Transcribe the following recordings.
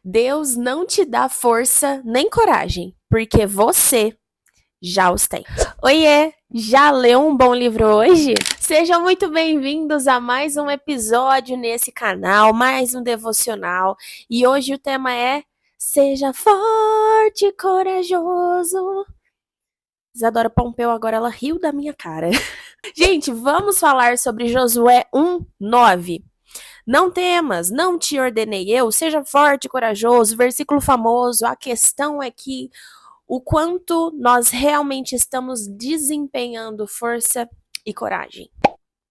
Deus não te dá força nem coragem, porque você já os tem. Oiê, já leu um bom livro hoje? Sejam muito bem-vindos a mais um episódio nesse canal, mais um devocional. E hoje o tema é Seja forte e corajoso. Isadora Pompeu agora ela riu da minha cara. Gente, vamos falar sobre Josué 1:9. Não temas, não te ordenei eu, seja forte e corajoso. Versículo famoso. A questão é que o quanto nós realmente estamos desempenhando força e coragem.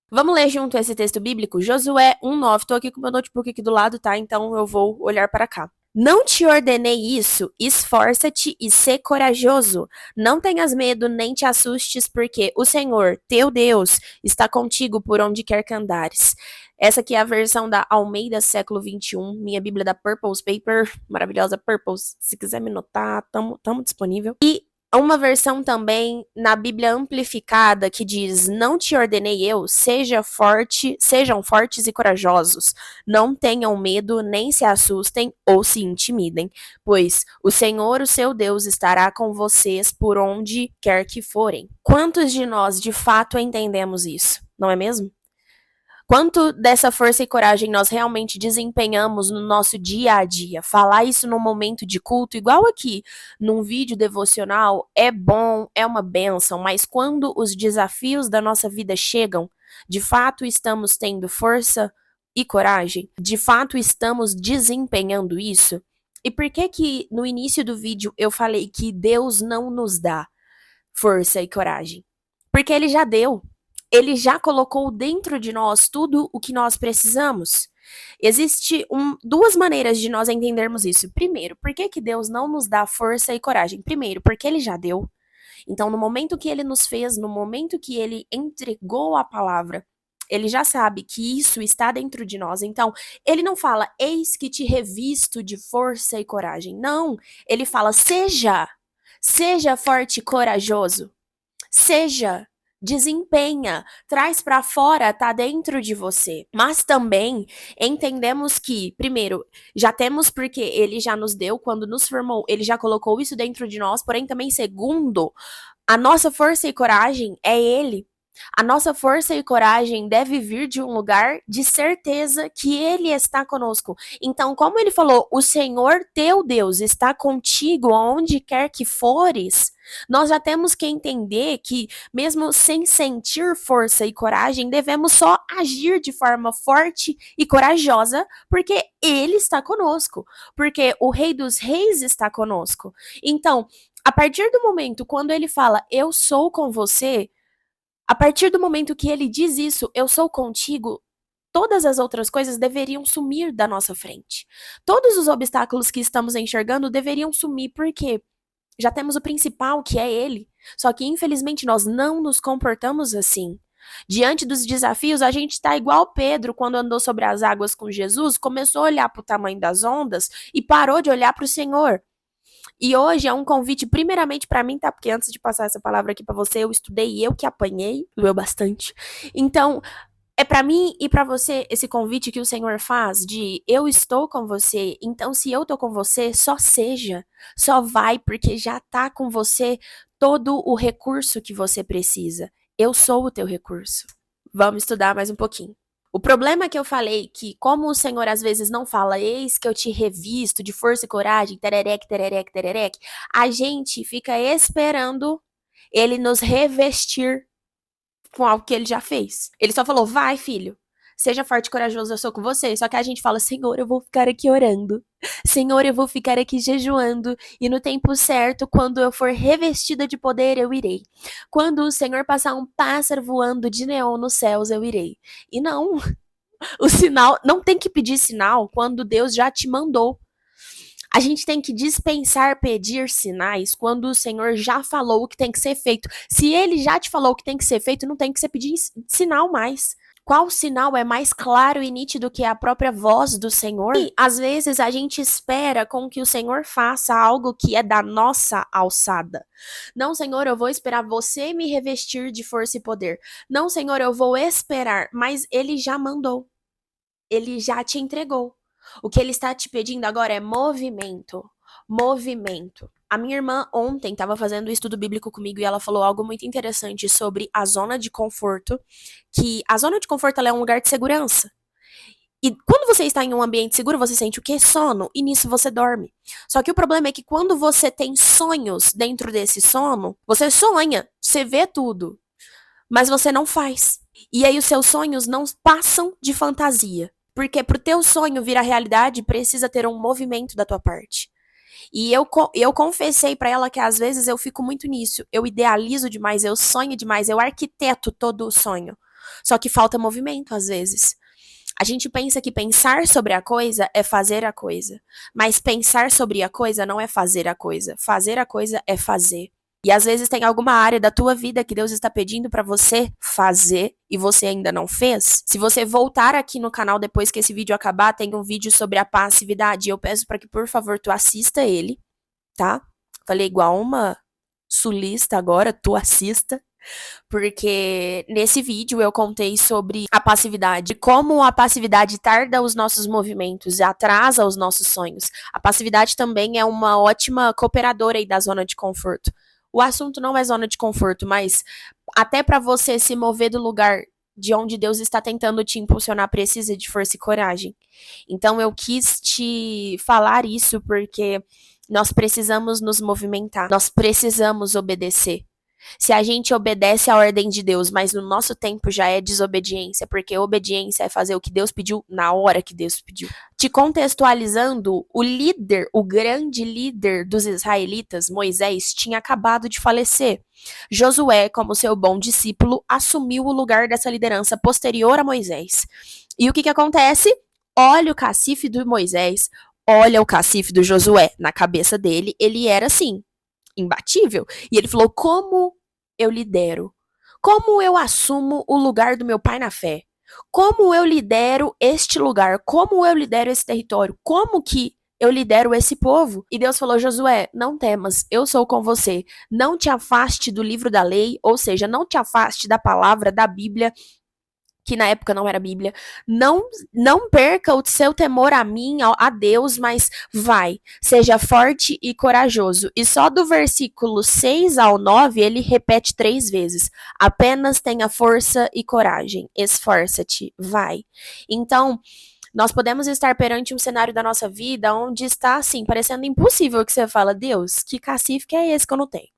Vamos ler junto esse texto bíblico? Josué 1:9. Tô aqui com o meu notebook aqui do lado, tá? Então eu vou olhar para cá. Não te ordenei isso, esforça-te e sê corajoso. Não tenhas medo nem te assustes, porque o Senhor, teu Deus, está contigo por onde quer que andares. Essa aqui é a versão da Almeida século XXI, minha Bíblia da Purpose Paper, maravilhosa Purpose. Se quiser me notar, tamo disponível. E uma versão também na Bíblia amplificada que diz: Não te ordenei eu, sejam fortes e corajosos. Não tenham medo, nem se assustem ou se intimidem, pois o Senhor, o seu Deus, estará com vocês por onde quer que forem. Quantos de nós de fato entendemos isso, não é mesmo? Quanto dessa força e coragem nós realmente desempenhamos no nosso dia a dia? Falar isso num momento de culto, igual aqui, num vídeo devocional, é bom, é uma bênção, mas quando os desafios da nossa vida chegam, de fato estamos tendo força e coragem? De fato estamos desempenhando isso? E por que no início do vídeo eu falei que Deus não nos dá força e coragem? Porque Ele já deu. Ele já colocou dentro de nós tudo o que nós precisamos. Existem duas maneiras de nós entendermos isso. Primeiro, por que Deus não nos dá força e coragem? Primeiro, porque Ele já deu. Então, no momento que Ele nos fez, no momento que Ele entregou a palavra, Ele já sabe que isso está dentro de nós. Então, Ele não fala, eis que te revisto de força e coragem. Não, Ele fala, seja forte e corajoso. Desempenha, traz para fora, tá dentro de você. Mas também entendemos que, primeiro, já temos porque ele já nos deu, quando nos formou, ele já colocou isso dentro de nós, porém também, segundo, a nossa força e coragem é ele. A nossa força e coragem deve vir de um lugar de certeza que Ele está conosco. Então, como Ele falou, o Senhor teu Deus está contigo aonde quer que fores, nós já temos que entender que, mesmo sem sentir força e coragem, devemos só agir de forma forte e corajosa, porque Ele está conosco, porque o Rei dos Reis está conosco. Então, a partir do momento quando Ele fala, eu sou com você, a partir do momento que ele diz isso, eu sou contigo, todas as outras coisas deveriam sumir da nossa frente. Todos os obstáculos que estamos enxergando deveriam sumir, porque já temos o principal, que é ele. Só que, infelizmente, nós não nos comportamos assim. Diante dos desafios, a gente está igual Pedro, quando andou sobre as águas com Jesus, começou a olhar para o tamanho das ondas e parou de olhar para o Senhor. E hoje é um convite primeiramente para mim, tá? Porque antes de passar essa palavra aqui para você, eu estudei e eu que apanhei, doeu bastante. Então, é para mim e para você esse convite que o Senhor faz de eu estou com você, então se eu tô com você, só seja, só vai, porque já tá com você todo o recurso que você precisa. Eu sou o teu recurso. Vamos estudar mais um pouquinho. O problema é que eu falei que, como o Senhor às vezes não fala, eis que eu te revisto de força e coragem, terereque, terereque, terereque, a gente fica esperando ele nos revestir com algo que ele já fez. Ele só falou, vai filho, seja forte e corajoso, eu sou com você. Só que a gente fala, Senhor, eu vou ficar aqui orando. Senhor, eu vou ficar aqui jejuando. E no tempo certo, quando eu for revestida de poder, eu irei. Quando o Senhor passar um pássaro voando de neon nos céus, eu irei. E não, o sinal, não tem que pedir sinal quando Deus já te mandou. A gente tem que dispensar pedir sinais quando o Senhor já falou o que tem que ser feito. Se ele já te falou o que tem que ser feito, não tem que ser pedir sinal mais. Qual sinal é mais claro e nítido que a própria voz do Senhor? E, às vezes, a gente espera com que o Senhor faça algo que é da nossa alçada. Não, Senhor, eu vou esperar você me revestir de força e poder. Não, Senhor, eu vou esperar, mas Ele já mandou. Ele já te entregou. O que ele está te pedindo agora é movimento. Movimento. A minha irmã ontem estava fazendo um estudo bíblico comigo e ela falou algo muito interessante sobre a zona de conforto, que a zona de conforto ela é um lugar de segurança. E quando você está em um ambiente seguro, você sente o quê? Sono. E nisso você dorme. Só que o problema é que quando você tem sonhos dentro desse sono, você sonha, você vê tudo, mas você não faz. E aí os seus sonhos não passam de fantasia. Porque pro teu sonho virar realidade, precisa ter um movimento da tua parte. E eu confessei pra ela que às vezes eu fico muito nisso. Eu idealizo demais, eu sonho demais, eu arquiteto todo o sonho. Só que falta movimento às vezes. A gente pensa que pensar sobre a coisa é fazer a coisa. Mas pensar sobre a coisa não é fazer a coisa. Fazer a coisa é fazer. E às vezes tem alguma área da tua vida que Deus está pedindo pra você fazer e você ainda não fez. Se você voltar aqui no canal depois que esse vídeo acabar, tem um vídeo sobre a passividade. Eu peço para que, por favor, tu assista ele, tá? Falei igual uma sulista agora, tu assista. Porque nesse vídeo eu contei sobre a passividade, como a passividade tarda os nossos movimentos e atrasa os nossos sonhos. A passividade também é uma ótima cooperadora aí da zona de conforto. O assunto não é zona de conforto, mas até para você se mover do lugar de onde Deus está tentando te impulsionar precisa de força e coragem. Então eu quis te falar isso porque nós precisamos nos movimentar, nós precisamos obedecer. Se a gente obedece à ordem de Deus, mas no nosso tempo já é desobediência, porque obediência é fazer o que Deus pediu na hora que Deus pediu. Te contextualizando, o líder, o grande líder dos israelitas, Moisés, tinha acabado de falecer. Josué, como seu bom discípulo, assumiu o lugar dessa liderança posterior a Moisés. E o que acontece? Olha o cacife do Moisés, olha o cacife do Josué. Na cabeça dele, ele era assim, imbatível. E ele falou: como eu lidero? Como eu assumo o lugar do meu pai na fé? Como eu lidero este lugar? Como eu lidero esse território? Como que eu lidero esse povo? E Deus falou: Josué, não temas, eu sou com você. Não te afaste do livro da lei, ou seja, não te afaste da palavra, da Bíblia, que na época não era Bíblia, não perca o seu temor a mim, a Deus, mas vai, seja forte e corajoso. E só do versículo 6 ao 9, ele repete 3 vezes, apenas tenha força e coragem, esforça-te, vai. Então, nós podemos estar perante um cenário da nossa vida onde está, assim, parecendo impossível, que você fala: Deus, que cacife que é esse que eu não tenho?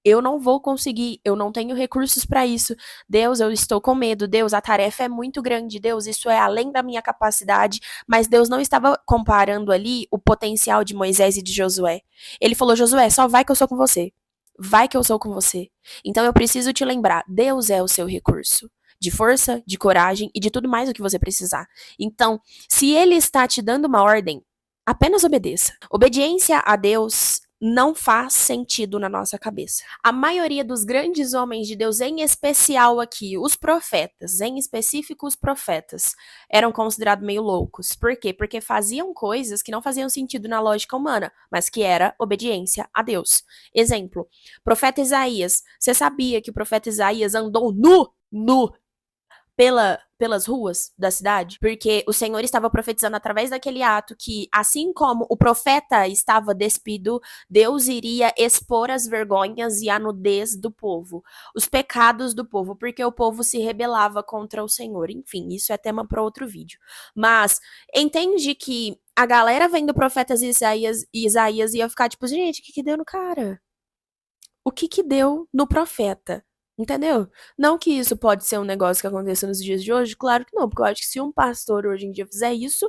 Eu não vou conseguir, eu não tenho recursos para isso. Deus, eu estou com medo. Deus, a tarefa é muito grande. Deus, isso é além da minha capacidade. Mas Deus não estava comparando ali o potencial de Moisés e de Josué. Ele falou: Josué, só vai que eu sou com você. Vai que eu sou com você. Então eu preciso te lembrar, Deus é o seu recurso. De força, de coragem e de tudo mais o que você precisar. Então, se ele está te dando uma ordem, apenas obedeça. Obediência a Deus não faz sentido na nossa cabeça. A maioria dos grandes homens de Deus, em especial aqui, os profetas, em específico os profetas, eram considerados meio loucos. Por quê? Porque faziam coisas que não faziam sentido na lógica humana, mas que era obediência a Deus. Exemplo, profeta Isaías. Você sabia que o profeta Isaías andou nu pelas ruas da cidade, porque o Senhor estava profetizando através daquele ato que, assim como o profeta estava despido, Deus iria expor as vergonhas e a nudez do povo, os pecados do povo, porque o povo se rebelava contra o Senhor. Enfim, isso é tema para outro vídeo. Mas entende que a galera vendo o profeta Isaías ia ficar tipo: gente, o que deu no cara? O que deu no profeta? Entendeu? Não que isso pode ser um negócio que aconteça nos dias de hoje, claro que não, porque eu acho que se um pastor hoje em dia fizer isso,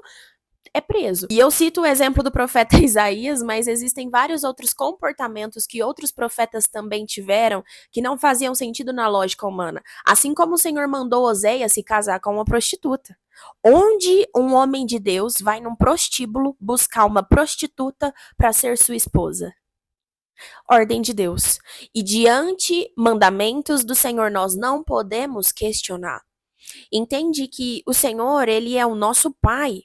é preso. E eu cito o exemplo do profeta Isaías, mas existem vários outros comportamentos que outros profetas também tiveram que não faziam sentido na lógica humana. Assim como o Senhor mandou Oséias se casar com uma prostituta. Onde um homem de Deus vai num prostíbulo buscar uma prostituta para ser sua esposa? Ordem de Deus. E diante mandamentos do Senhor, nós não podemos questionar. Entende que o Senhor, ele é o nosso Pai.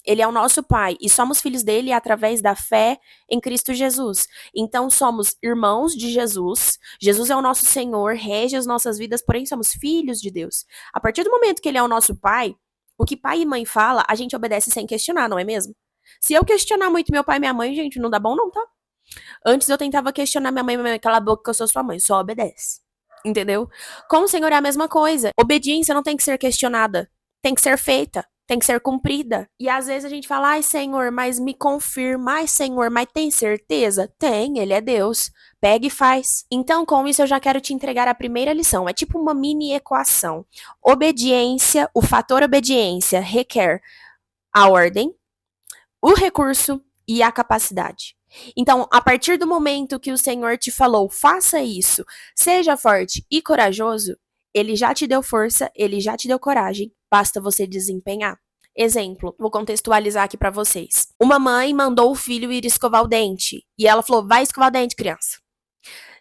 Ele é o nosso Pai e somos filhos dele através da fé em Cristo Jesus. Então somos irmãos de Jesus. Jesus é o nosso Senhor, rege as nossas vidas, porém somos filhos de Deus. A partir do momento que ele é o nosso Pai, O que pai e mãe fala, a gente obedece sem questionar, não é mesmo? Se eu questionar muito meu pai e minha mãe, gente, não dá bom não, tá? Antes eu tentava questionar minha mãe, cala a boca que eu sou sua mãe, só obedece. Entendeu? Com o Senhor é a mesma coisa. Obediência não tem que ser questionada, tem que ser feita, tem que ser cumprida. E às vezes a gente fala, ai Senhor, mas me confirma, ai Senhor, mas tem certeza? Tem, Ele é Deus. Pega e faz. Então, com isso, eu já quero te entregar a primeira lição. É tipo uma mini equação. Obediência, o fator obediência requer a ordem, o recurso e a capacidade. Então, a partir do momento que o Senhor te falou, faça isso, seja forte e corajoso, ele já te deu força, ele já te deu coragem, basta você desempenhar. Exemplo, vou contextualizar aqui para vocês. Uma mãe mandou o filho ir escovar o dente e ela falou: vai escovar o dente, criança.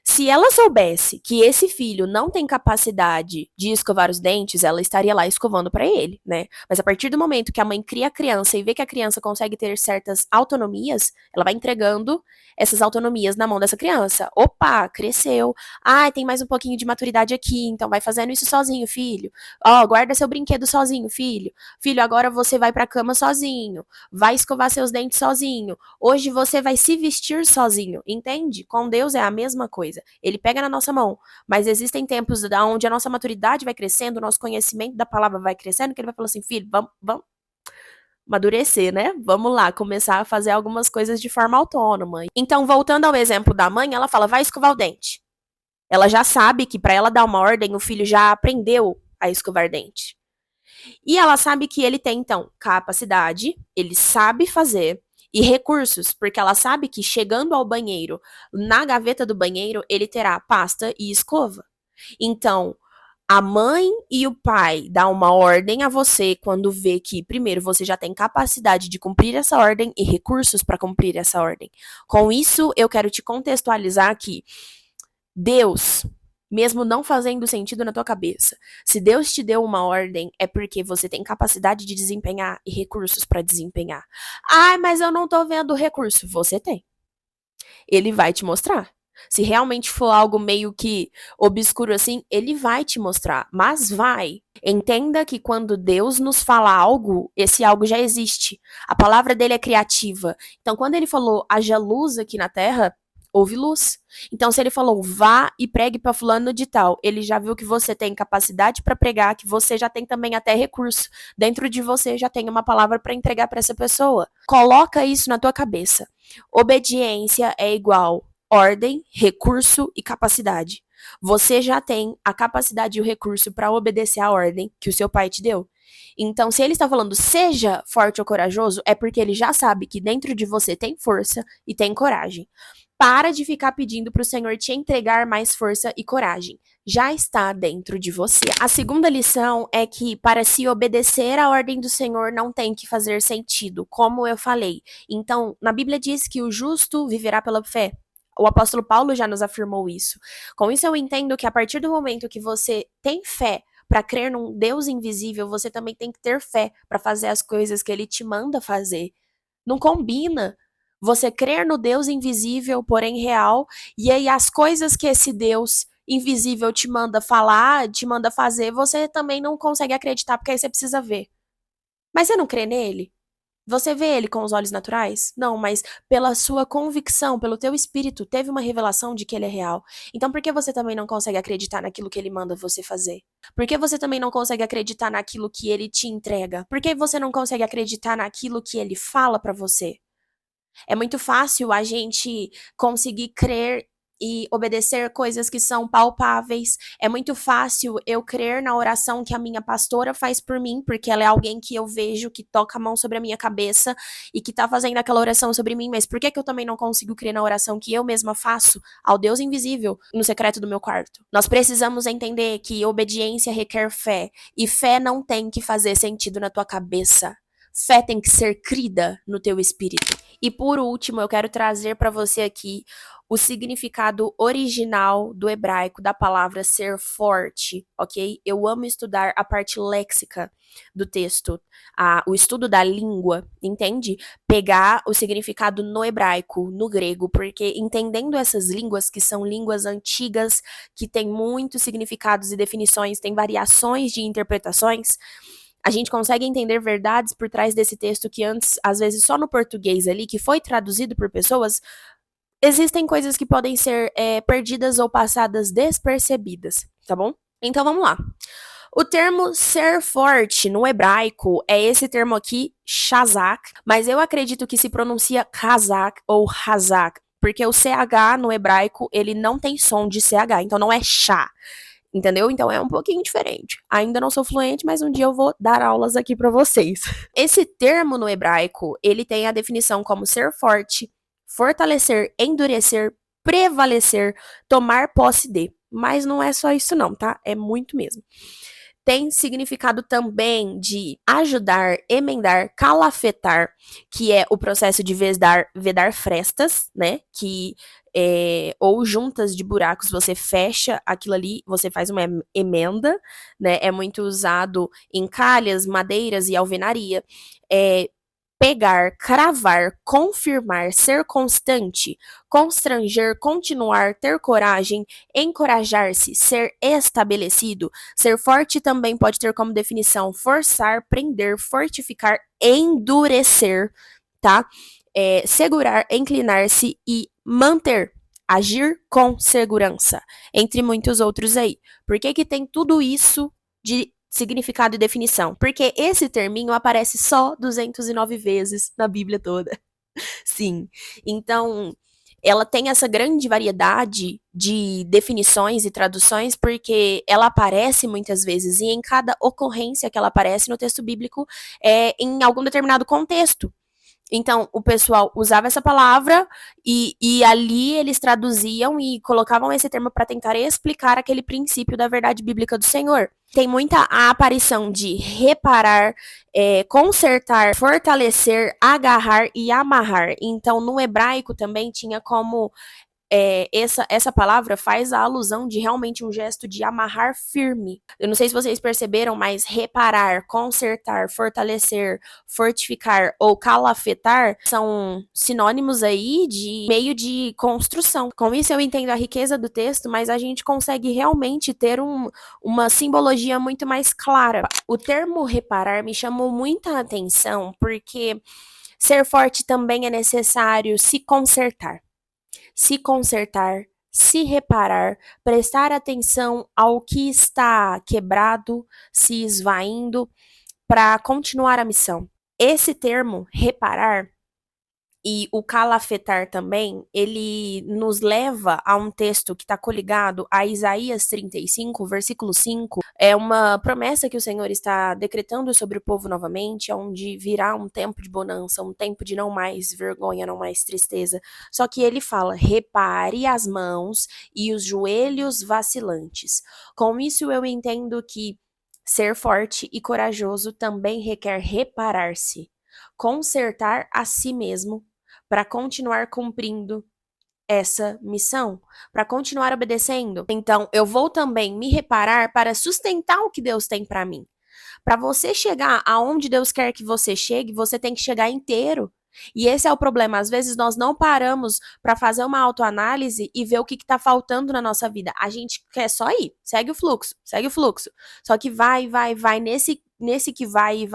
Se ela soubesse que esse filho não tem capacidade de escovar os dentes, ela estaria lá escovando para ele, né? Mas a partir do momento que a mãe cria a criança e vê que a criança consegue ter certas autonomias, ela vai entregando essas autonomias na mão dessa criança. Opa, cresceu. Ah, tem mais um pouquinho de maturidade aqui, então vai fazendo isso sozinho, filho. Ó, guarda seu brinquedo sozinho, filho. Filho, agora você vai pra cama sozinho. Vai escovar seus dentes sozinho. Hoje você vai se vestir sozinho, entende? Com Deus é a mesma coisa. Ele pega na nossa mão, mas existem tempos onde a nossa maturidade vai crescendo, o nosso conhecimento da palavra vai crescendo, que ele vai falar assim, filho, vamos amadurecer, né? Vamos lá, começar a fazer algumas coisas de forma autônoma. Então, voltando ao exemplo da mãe, ela fala, vai escovar o dente. Ela já sabe que para ela dar uma ordem, o filho já aprendeu a escovar dente. E ela sabe que ele tem, então, capacidade, ele sabe fazer, e recursos, porque ela sabe que chegando ao banheiro, na gaveta do banheiro, ele terá pasta e escova. Então, a mãe e o pai dão uma ordem a você quando vê que, primeiro, você já tem capacidade de cumprir essa ordem e recursos para cumprir essa ordem. Com isso, eu quero te contextualizar que Deus, mesmo não fazendo sentido na tua cabeça, se Deus te deu uma ordem, é porque você tem capacidade de desempenhar e recursos para desempenhar. Ai, mas eu não tô vendo recurso. Você tem. Ele vai te mostrar. Se realmente for algo meio que obscuro assim, ele vai te mostrar, mas vai. Entenda que quando Deus nos fala algo, esse algo já existe. A palavra dele é criativa. Então, quando ele falou haja luz aqui na terra, houve luz. Então, se ele falou vá e pregue para fulano de tal, ele já viu que você tem capacidade para pregar, que você já tem também até recurso. Dentro de você já tem uma palavra para entregar para essa pessoa. Coloca isso na tua cabeça. Obediência é igual ordem, recurso e capacidade. Você já tem a capacidade e o recurso para obedecer a ordem que o seu pai te deu. Então, se ele está falando seja forte ou corajoso, é porque ele já sabe que dentro de você tem força e tem coragem. Para de ficar pedindo para o Senhor te entregar mais força e coragem. Já está dentro de você. A segunda lição é que para se obedecer à ordem do Senhor não tem que fazer sentido, como eu falei. Então, na Bíblia diz que o justo viverá pela fé. O apóstolo Paulo já nos afirmou isso. Com isso, eu entendo que a partir do momento que você tem fé para crer num Deus invisível, você também tem que ter fé para fazer as coisas que ele te manda fazer. Não combina você crer no Deus invisível, porém real, e aí as coisas que esse Deus invisível te manda falar, te manda fazer, você também não consegue acreditar, porque aí você precisa ver. Mas você não crê nele? Você vê ele com os olhos naturais? Não, mas pela sua convicção, pelo teu espírito, teve uma revelação de que ele é real. Então por que você também não consegue acreditar naquilo que ele manda você fazer? Por que você também não consegue acreditar naquilo que ele te entrega? Por que você não consegue acreditar naquilo que ele fala pra você? É muito fácil a gente conseguir crer e obedecer coisas que são palpáveis. É muito fácil eu crer na oração que a minha pastora faz por mim, porque ela é alguém que eu vejo que toca a mão sobre a minha cabeça e que tá fazendo aquela oração sobre mim. Mas por que que eu também não consigo crer na oração que eu mesma faço ao Deus invisível no secreto do meu quarto? Nós precisamos entender que obediência requer fé, e fé não tem que fazer sentido na tua cabeça. Fé tem que ser crida no teu espírito. E por último, eu quero trazer para você aqui o significado original do hebraico da palavra ser forte, ok? Eu amo estudar a parte léxica do texto, o estudo da língua, entende? Pegar o significado no hebraico, no grego, porque entendendo essas línguas, que são línguas antigas, que têm muitos significados e definições, têm variações de interpretações, A gente consegue entender verdades por trás desse texto que antes, às vezes, só no português ali, que foi traduzido por pessoas, existem coisas que podem ser perdidas ou passadas despercebidas, tá bom? Então vamos lá. O termo ser forte no hebraico é esse termo aqui, shazak, mas eu acredito que se pronuncia kazak ou hazak, porque o CH no hebraico, ele não tem som de CH, então não é chá, entendeu? Então é um pouquinho diferente. Ainda não sou fluente, mas um dia eu vou dar aulas aqui para vocês. Esse termo no hebraico, ele tem a definição como ser forte, fortalecer, endurecer, prevalecer, tomar posse de. Mas não é só isso não, tá? É muito mesmo. Tem significado também de ajudar, emendar, calafetar, que é o processo de vedar frestas, né? Que ou juntas de buracos, você fecha aquilo ali, você faz uma emenda, né? É muito usado em calhas, madeiras e alvenaria. Pegar, cravar, confirmar, ser constante, constranger, continuar, ter coragem, encorajar-se, ser estabelecido. Ser forte também pode ter como definição forçar, prender, fortificar, endurecer, tá? Segurar, inclinar-se e manter. Agir com segurança, entre muitos outros aí. Por que tem tudo isso de significado e definição? Porque esse terminho aparece só 209 vezes na Bíblia toda. Sim. Então, ela tem essa grande variedade de definições e traduções porque ela aparece muitas vezes e em cada ocorrência que ela aparece no texto bíblico é em algum determinado contexto. Então, o pessoal usava essa palavra e ali eles traduziam e colocavam esse termo para tentar explicar aquele princípio da verdade bíblica do Senhor. Tem muita a aparição de reparar, consertar, fortalecer, agarrar e amarrar. Então, no hebraico também tinha como essa palavra faz a alusão de realmente um gesto de amarrar firme. Eu não sei se vocês perceberam, mas reparar, consertar, fortalecer, fortificar ou calafetar são sinônimos aí de meio de construção. Com isso eu entendo a riqueza do texto, mas a gente consegue realmente ter uma simbologia muito mais clara. O termo reparar me chamou muita atenção porque ser forte também é necessário se consertar. Se consertar, se reparar, prestar atenção ao que está quebrado, se esvaindo, para continuar a missão. Esse termo, reparar, e o calafetar também, ele nos leva a um texto que está coligado a Isaías 35, versículo 5. É uma promessa que o Senhor está decretando sobre o povo novamente, onde virá um tempo de bonança, um tempo de não mais vergonha, não mais tristeza. Só que ele fala, repare as mãos e os joelhos vacilantes. Com isso eu entendo que ser forte e corajoso também requer reparar-se, consertar a si mesmo, para continuar cumprindo essa missão, para continuar obedecendo. Então, eu vou também me reparar para sustentar o que Deus tem para mim. Para você chegar aonde Deus quer que você chegue, você tem que chegar inteiro. E esse é o problema. Às vezes nós não paramos para fazer uma autoanálise e ver o que está faltando na nossa vida. A gente quer só ir, segue o fluxo, segue o fluxo. Só que vai nesse que vai,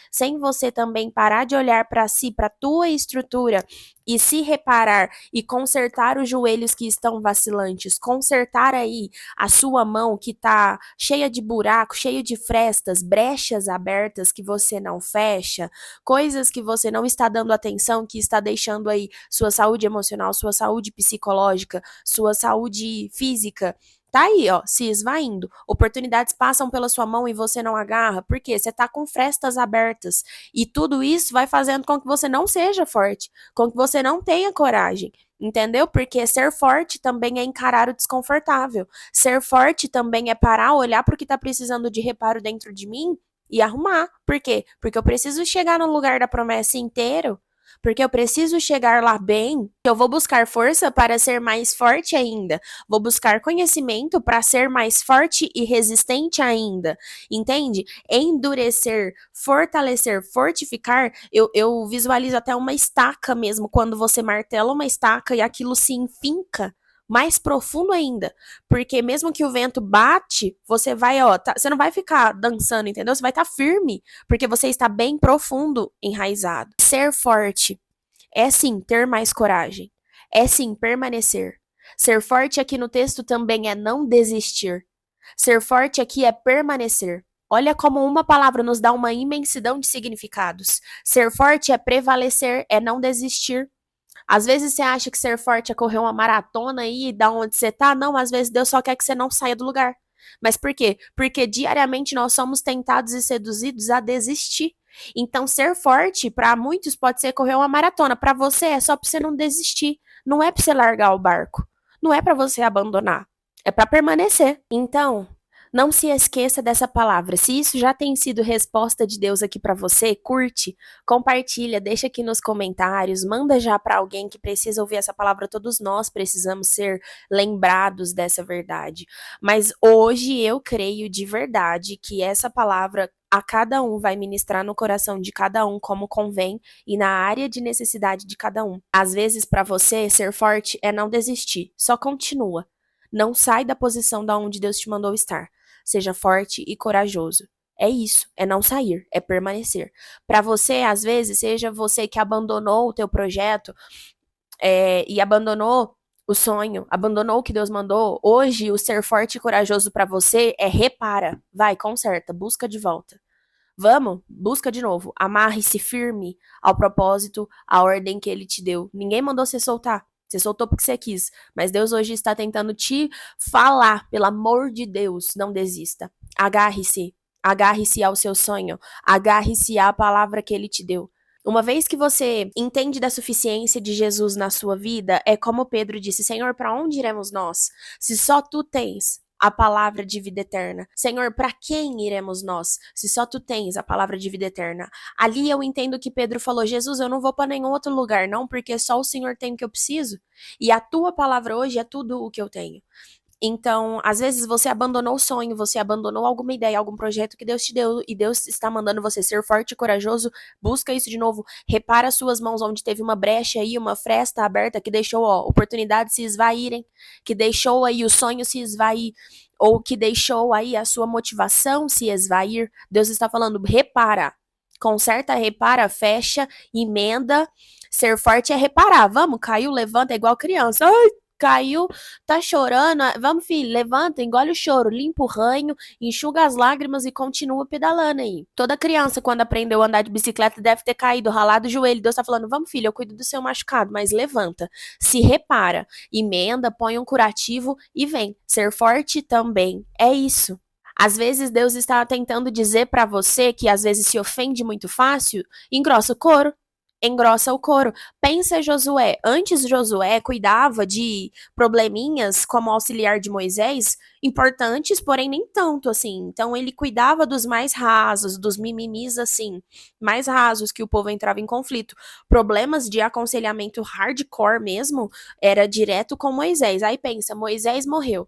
sem você também parar de olhar para si, para tua estrutura e se reparar e consertar os joelhos que estão vacilantes, consertar aí a sua mão que tá cheia de buracos, cheia de frestas, brechas abertas que você não fecha, coisas que você não está dando atenção, que está deixando aí sua saúde emocional, sua saúde psicológica, sua saúde física. Tá aí, ó, se esvaindo. Oportunidades passam pela sua mão e você não agarra. Por quê? Você tá com frestas abertas. E tudo isso vai fazendo com que você não seja forte, com que você não tenha coragem. Entendeu? Porque ser forte também é encarar o desconfortável. Ser forte também é parar, olhar pro que tá precisando de reparo dentro de mim e arrumar. Por quê? Porque eu preciso chegar no lugar da promessa inteiro. Porque eu preciso chegar lá bem, eu vou buscar força para ser mais forte ainda, vou buscar conhecimento para ser mais forte e resistente ainda, entende? Endurecer, fortalecer, fortificar, eu visualizo até uma estaca mesmo, quando você martela uma estaca e aquilo se enfinca mais profundo ainda, porque mesmo que o vento bate, você vai, você não vai ficar dançando, entendeu? Você vai estar firme, porque você está bem profundo enraizado. Ser forte é sim ter mais coragem, é sim permanecer. Ser forte aqui no texto também é não desistir. Ser forte aqui é permanecer. Olha como uma palavra nos dá uma imensidão de significados. Ser forte é prevalecer, é não desistir. Às vezes você acha que ser forte é correr uma maratona aí, da onde você tá. Não, às vezes Deus só quer que você não saia do lugar. Mas por quê? Porque diariamente nós somos tentados e seduzidos a desistir. Então, ser forte, para muitos, pode ser correr uma maratona. Para você, é só para você não desistir. Não é para você largar o barco. Não é para você abandonar. É para permanecer. Então, não se esqueça dessa palavra. Se isso já tem sido resposta de Deus aqui para você, curte, compartilha, deixa aqui nos comentários, manda já para alguém que precisa ouvir essa palavra. Todos nós precisamos ser lembrados dessa verdade. Mas hoje eu creio de verdade que essa palavra a cada um vai ministrar no coração de cada um como convém e na área de necessidade de cada um. Às vezes, para você, ser forte é não desistir, só continua. Não sai da posição da onde Deus te mandou estar. Seja forte e corajoso. É isso, é não sair, é permanecer. Para você, às vezes, seja você que abandonou o teu projeto e abandonou o sonho, abandonou o que Deus mandou. Hoje, o ser forte e corajoso para você é repara, vai, conserta, busca de volta. Vamos, busca de novo. Amarre-se firme ao propósito, à ordem que ele te deu. Ninguém mandou você soltar. Você soltou porque você quis. Mas Deus hoje está tentando te falar. Pelo amor de Deus, não desista. Agarre-se. Agarre-se ao seu sonho. Agarre-se à palavra que ele te deu. Uma vez que você entende da suficiência de Jesus na sua vida, é como Pedro disse: Senhor, para onde iremos nós? Se só tu tens a palavra de vida eterna. Senhor, para quem iremos nós, se só tu tens a palavra de vida eterna? Ali eu entendo que Pedro falou: Jesus, eu não vou para nenhum outro lugar, não, porque só o Senhor tem o que eu preciso. E a tua palavra hoje é tudo o que eu tenho. Então, às vezes você abandonou o sonho, você abandonou alguma ideia, algum projeto que Deus te deu e Deus está mandando você ser forte e corajoso. Busca isso de novo, repara suas mãos onde teve uma brecha aí, uma fresta aberta que deixou, oportunidades se esvaírem, que deixou aí o sonho se esvair, ou que deixou aí a sua motivação se esvair. Deus está falando: repara, conserta, repara, fecha, emenda. Ser forte é reparar. Vamos, caiu, levanta, é igual criança. Ai, caiu, tá chorando. Vamos, filho, levanta, engole o choro, limpa o ranho, enxuga as lágrimas e continua pedalando aí. Toda criança, quando aprendeu a andar de bicicleta, deve ter caído, ralado o joelho. Deus tá falando: vamos, filho, eu cuido do seu machucado, mas levanta, se repara, emenda, põe um curativo e vem. Ser forte também é isso. Às vezes Deus está tentando dizer para você que às vezes se ofende muito fácil, engrossa o couro. Engrossa o couro. Pensa Josué. Antes Josué cuidava de probleminhas como auxiliar de Moisés, importantes, porém nem tanto assim. Então ele cuidava dos mais rasos, dos mimimis assim, mais rasos que o povo entrava em conflito. Problemas de aconselhamento hardcore mesmo, era direto com Moisés. Aí pensa, Moisés morreu.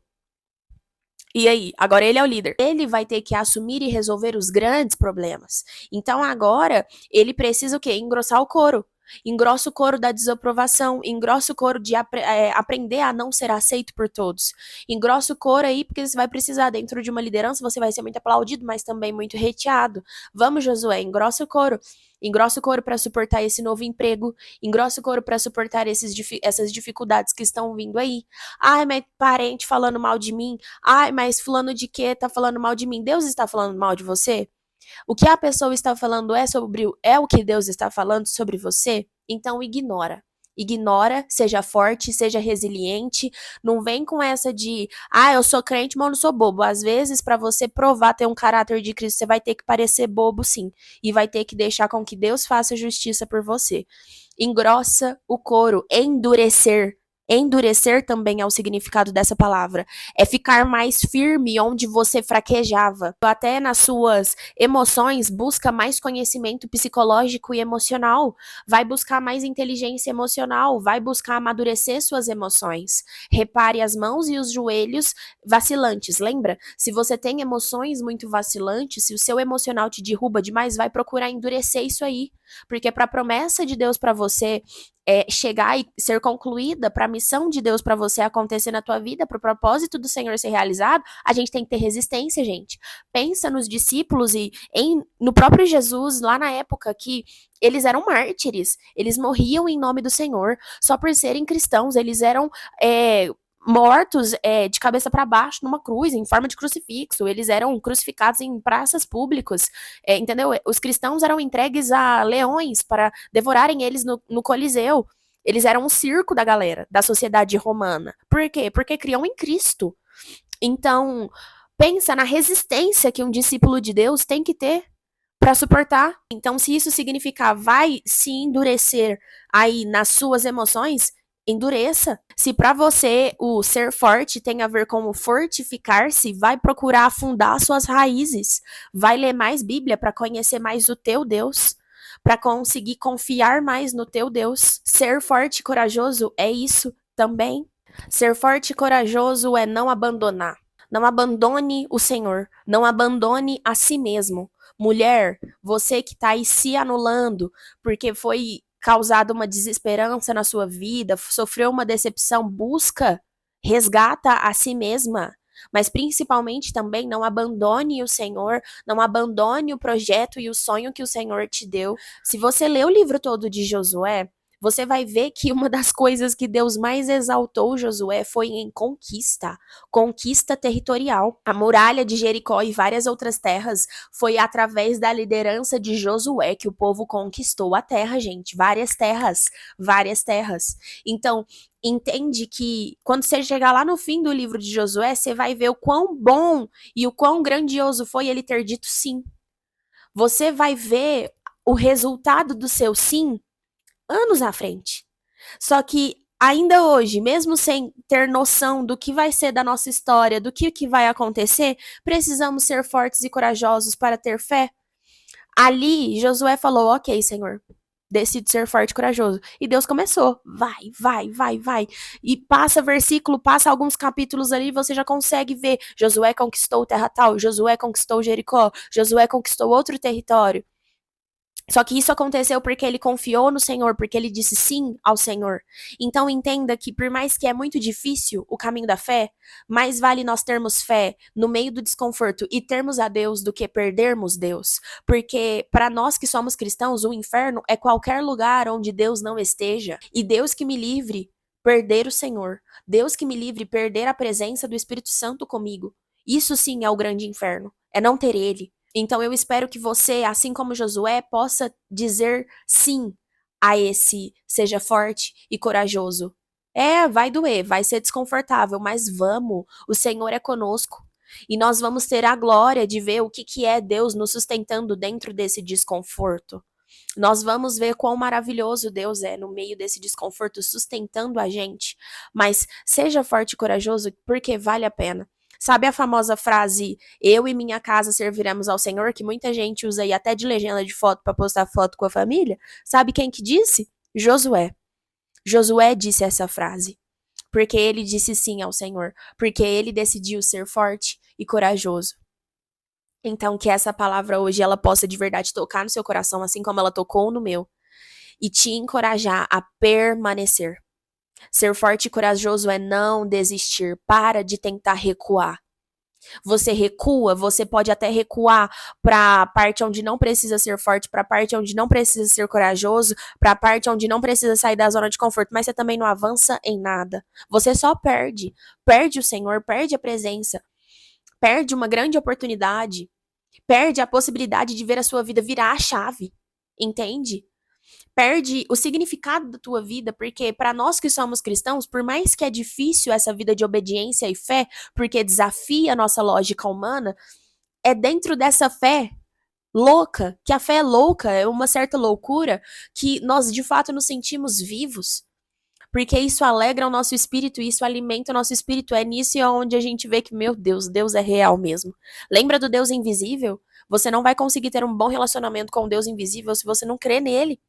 E aí, agora ele é o líder. Ele vai ter que assumir e resolver os grandes problemas. Então agora ele precisa o quê? Engrossar o couro. Engrossa o couro da desaprovação, engrossa o couro de aprender a não ser aceito por todos. Engrossa o couro aí, porque você vai precisar, dentro de uma liderança, você vai ser muito aplaudido, mas também muito hateado. Vamos, Josué, engrossa o couro. Engrossa o couro para suportar esse novo emprego, engrossa o couro para suportar essas dificuldades que estão vindo aí. Ai, mas parente falando mal de mim. Ai, mas fulano de quê tá falando mal de mim? Deus está falando mal de você? O que a pessoa está falando é o que Deus está falando sobre você? Então ignora. Ignora, seja forte, seja resiliente. Não vem com essa de, eu sou crente, mas eu não sou bobo. Às vezes, para você provar ter um caráter de Cristo, você vai ter que parecer bobo, sim. E vai ter que deixar com que Deus faça justiça por você. Engrossa o couro, endurecer. Endurecer também é o significado dessa palavra. É ficar mais firme onde você fraquejava. Até nas suas emoções, busca mais conhecimento psicológico e emocional. Vai buscar mais inteligência emocional. Vai buscar amadurecer suas emoções. Repare as mãos e os joelhos vacilantes. Lembra? Se você tem emoções muito vacilantes, se o seu emocional te derruba demais, vai procurar endurecer isso aí. Porque para a promessa de Deus para você chegar e ser concluída, para a missão de Deus para você acontecer na tua vida, para o propósito do Senhor ser realizado, a gente tem que ter resistência, gente. Pensa nos discípulos e no próprio Jesus, lá na época que eles eram mártires, eles morriam em nome do Senhor, só por serem cristãos, eles eram mortos de cabeça para baixo numa cruz, em forma de crucifixo. Eles eram crucificados em praças públicas, entendeu? Os cristãos eram entregues a leões para devorarem eles no Coliseu. Eles eram um circo da galera, da sociedade romana. Por quê? Porque criam em Cristo. Então, pensa na resistência que um discípulo de Deus tem que ter para suportar. Então, se isso significar vai se endurecer aí nas suas emoções, endureça. Se para você o ser forte tem a ver com o fortificar-se, vai procurar afundar suas raízes. Vai ler mais Bíblia para conhecer mais o teu Deus, para conseguir confiar mais no teu Deus. Ser forte e corajoso é isso também. Ser forte e corajoso é não abandonar. Não abandone o Senhor, não abandone a si mesmo. Mulher, você que está aí se anulando porque foi causado uma desesperança na sua vida, sofreu uma decepção, busca, resgata a si mesma. Mas principalmente também não abandone o Senhor, não abandone o projeto e o sonho que o Senhor te deu. Se você ler o livro todo de Josué, você vai ver que uma das coisas que Deus mais exaltou Josué foi em conquista territorial. A muralha de Jericó e várias outras terras foi através da liderança de Josué que o povo conquistou a terra, gente. Várias terras, várias terras. Então, entende que quando você chegar lá no fim do livro de Josué, você vai ver o quão bom e o quão grandioso foi ele ter dito sim. Você vai ver o resultado do seu sim anos à frente. Só que ainda hoje, mesmo sem ter noção do que vai ser da nossa história, do que vai acontecer, precisamos ser fortes e corajosos para ter fé. Ali, Josué falou: Ok, Senhor, decido ser forte e corajoso. E Deus começou: vai. E passa versículo, passa alguns capítulos ali, você já consegue ver: Josué conquistou terra tal, Josué conquistou Jericó, Josué conquistou outro território. Só que isso aconteceu porque ele confiou no Senhor, porque ele disse sim ao Senhor. Então entenda que por mais que é muito difícil o caminho da fé, mais vale nós termos fé no meio do desconforto e termos a Deus do que perdermos Deus. Porque para nós que somos cristãos, o inferno é qualquer lugar onde Deus não esteja. E Deus que me livre perder o Senhor. Deus que me livre perder a presença do Espírito Santo comigo. Isso sim é o grande inferno. É não ter ele. Então eu espero que você, assim como Josué, possa dizer sim a esse seja forte e corajoso. Vai doer, vai ser desconfortável, mas vamos, o Senhor é conosco. E nós vamos ter a glória de ver o que é Deus nos sustentando dentro desse desconforto. Nós vamos ver quão maravilhoso Deus é no meio desse desconforto, sustentando a gente. Mas seja forte e corajoso, porque vale a pena. Sabe a famosa frase, eu e minha casa serviremos ao Senhor, que muita gente usa aí até de legenda de foto para postar foto com a família? Sabe quem que disse? Josué. Josué disse essa frase. Porque ele disse sim ao Senhor. Porque ele decidiu ser forte e corajoso. Então, que essa palavra hoje ela possa de verdade tocar no seu coração, assim como ela tocou no meu, e te encorajar a permanecer. Ser forte e corajoso é não desistir. Para de tentar recuar. Você recua, você pode até recuar para a parte onde não precisa ser forte, para a parte onde não precisa ser corajoso, para a parte onde não precisa sair da zona de conforto, mas você também não avança em nada. Você só perde. Perde o Senhor, perde a presença, perde uma grande oportunidade, perde a possibilidade de ver a sua vida virar a chave. Entende? Perde o significado da tua vida, porque para nós que somos cristãos, por mais que é difícil essa vida de obediência e fé, porque desafia a nossa lógica humana, é dentro dessa fé louca, que a fé é louca, é uma certa loucura, que nós de fato nos sentimos vivos. Porque isso alegra o nosso espírito, isso alimenta o nosso espírito. É nisso onde a gente vê que, meu Deus, Deus é real mesmo. Lembra do Deus invisível? Você não vai conseguir ter um bom relacionamento com o Deus invisível se você não crê nele.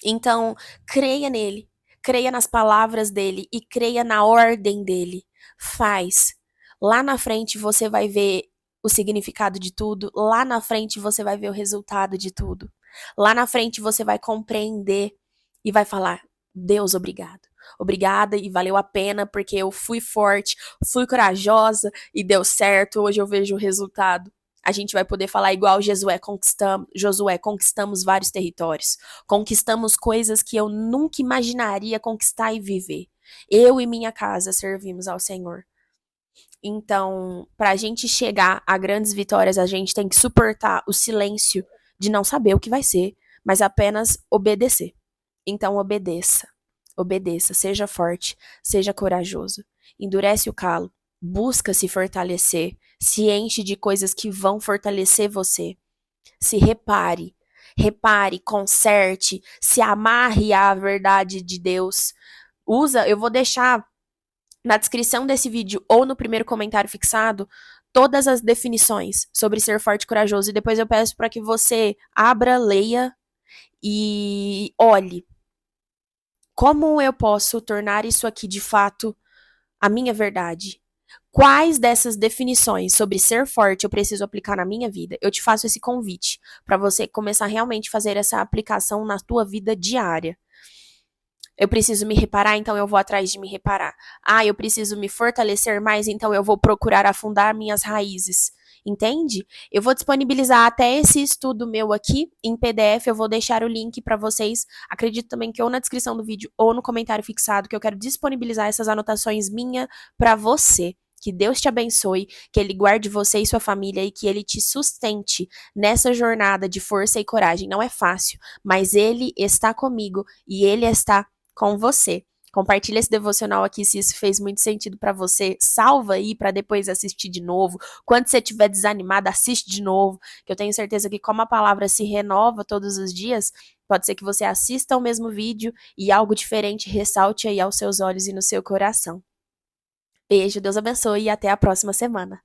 Então, creia nele, creia nas palavras dele e creia na ordem dele. Faz. Lá na frente você vai ver o significado de tudo, lá na frente você vai ver o resultado de tudo. Lá na frente você vai compreender e vai falar: Deus, obrigado. Obrigada e valeu a pena porque eu fui forte, fui corajosa e deu certo. Hoje eu vejo o resultado. A gente vai poder falar igual Josué, conquistamos vários territórios. Conquistamos coisas que eu nunca imaginaria conquistar e viver. Eu e minha casa servimos ao Senhor. Então, para a gente chegar a grandes vitórias, a gente tem que suportar o silêncio de não saber o que vai ser, mas apenas obedecer. Então, obedeça. Obedeça, seja forte, seja corajoso. Endurece o calo, busca se fortalecer, se enche de coisas que vão fortalecer você. Se repare, conserte, se amarre à verdade de Deus. Eu vou deixar na descrição desse vídeo ou no primeiro comentário fixado todas as definições sobre ser forte e corajoso. E depois eu peço para que você abra, leia e olhe. Como eu posso tornar isso aqui de fato a minha verdade? Quais dessas definições sobre ser forte eu preciso aplicar na minha vida? Eu te faço esse convite para você começar realmente a fazer essa aplicação na tua vida diária. Eu preciso me reparar, então eu vou atrás de me reparar. Ah, eu preciso me fortalecer mais, então eu vou procurar afundar minhas raízes. Entende? Eu vou disponibilizar até esse estudo meu aqui em PDF, eu vou deixar o link para vocês. Acredito também que ou na descrição do vídeo ou no comentário fixado, que eu quero disponibilizar essas anotações minhas para você. Que Deus te abençoe, que Ele guarde você e sua família e que Ele te sustente nessa jornada de força e coragem. Não é fácil, mas Ele está comigo e Ele está com você. Compartilha esse devocional aqui se isso fez muito sentido para você. Salva aí para depois assistir de novo. Quando você estiver desanimado, assiste de novo, que eu tenho certeza que como a palavra se renova todos os dias, pode ser que você assista ao mesmo vídeo e algo diferente ressalte aí aos seus olhos e no seu coração. Beijo, Deus abençoe e até a próxima semana.